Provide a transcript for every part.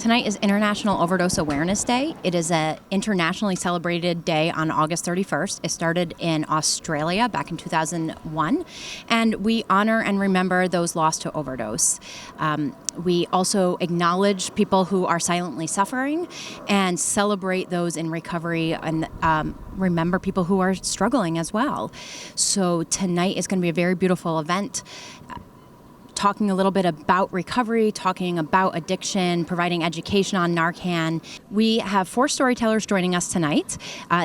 Tonight is International Overdose Awareness Day. It is an internationally celebrated day on August 31st. It started in Australia back in 2001, and we honor and remember those lost to overdose. We also acknowledge people who are silently suffering and celebrate those in recovery and remember people who are struggling as well. So tonight is going to be a very beautiful event. Talking a little bit about recovery, talking about addiction, providing education on Narcan. We have 4 storytellers joining us tonight.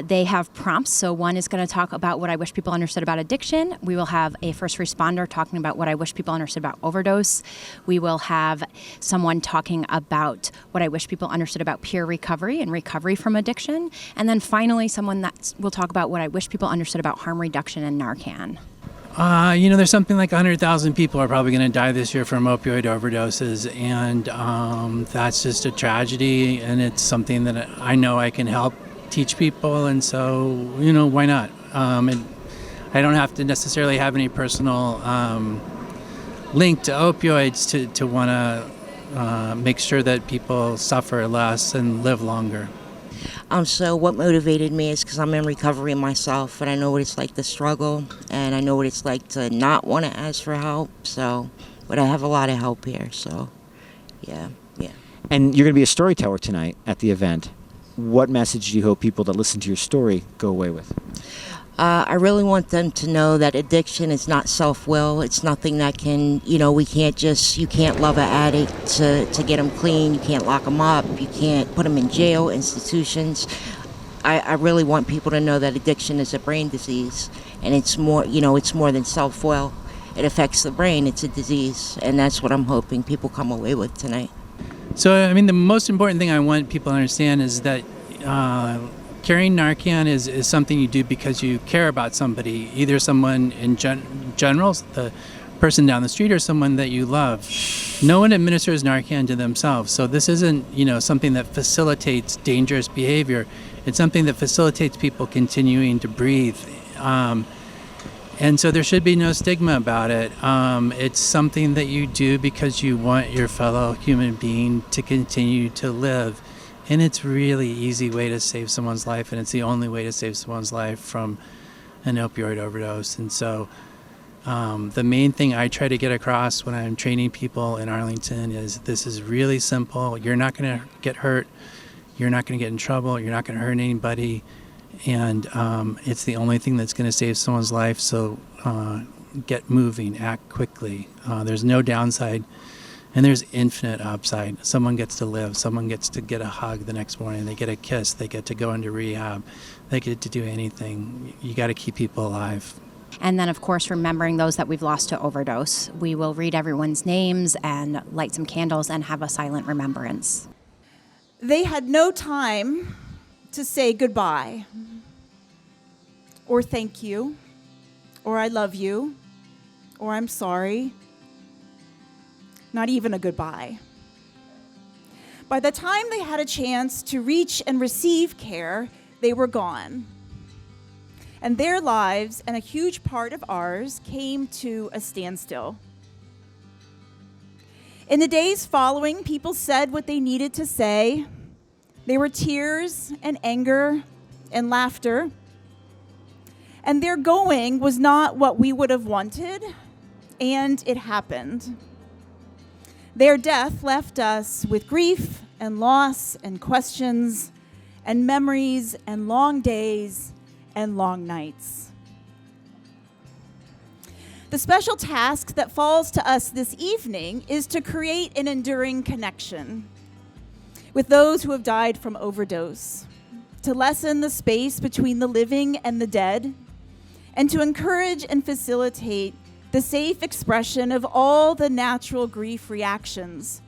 They have prompts. So one is going to talk about what I wish people understood about addiction. We will have a first responder talking about what I wish people understood about overdose. We will have someone talking about what I wish people understood about peer recovery and recovery from addiction. And then finally, someone that will talk about what I wish people understood about harm reduction and Narcan. There's something like 100,000 people are probably going to die this year from opioid overdoses, and that's just a tragedy, and it's something that I know I can help teach people, and so, why not? I don't have to necessarily have any personal link to opioids to want to make sure that people suffer less and live longer. So what motivated me is because I'm in recovery myself, and I know what it's like to struggle, and I know what it's like to not want to ask for help. But I have a lot of help here, so yeah. And you're going to be a storyteller tonight at the event. What message do you hope people that listen to your story go away with? I really want them to know that addiction is not self-will. It's nothing that can, you can't love an addict to get them clean. You can't lock them up. You can't put them in jail, institutions. I really want people to know that addiction is a brain disease, and it's more than self-will. It affects the brain. It's a disease, and that's what I'm hoping people come away with tonight. So, the most important thing I want people to understand is that carrying Narcan is something you do because you care about somebody, either someone in general, the person down the street, or someone that you love. No one administers Narcan to themselves, so this isn't something that facilitates dangerous behavior. It's something that facilitates people continuing to breathe, and so there should be no stigma about it. It's something that you do because you want your fellow human being to continue to live. And it's a really easy way to save someone's life, and it's the only way to save someone's life from an opioid overdose. And so the main thing I try to get across when I'm training people in Arlington is this is really simple. You're not going to get hurt. You're not going to get in trouble. You're not going to hurt anybody. And it's the only thing that's going to save someone's life. So get moving, act quickly. There's no downside. And there's infinite upside. Someone gets to live. Someone gets to get a hug the next morning. They get a kiss. They get to go into rehab. They get to do anything. You got to keep people alive. And then, of course, remembering those that we've lost to overdose. We will read everyone's names and light some candles and have a silent remembrance. They had no time to say goodbye, or thank you, or I love you, or I'm sorry. Not even a goodbye. By the time they had a chance to reach and receive care, they were gone. And their lives, and a huge part of ours, came to a standstill. In the days following, people said what they needed to say. There were tears and anger and laughter. And their going was not what we would have wanted, and it happened. Their death left us with grief and loss and questions and memories and long days and long nights. The special task that falls to us this evening is to create an enduring connection with those who have died from overdose, to lessen the space between the living and the dead, and to encourage and facilitate the safe expression of all the natural grief reactions,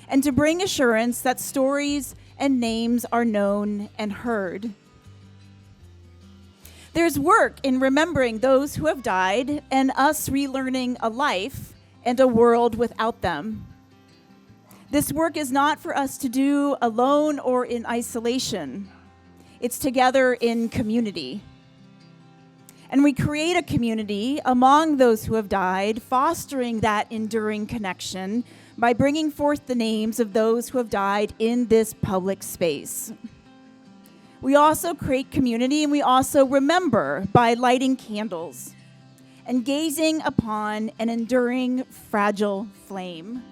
and to bring assurance that stories and names are known and heard. There's work in remembering those who have died and us relearning a life and a world without them. This work is not for us to do alone or in isolation. It's together in community. And we create a community among those who have died, fostering that enduring connection by bringing forth the names of those who have died in this public space. We also create community, and we also remember by lighting candles and gazing upon an enduring, fragile flame.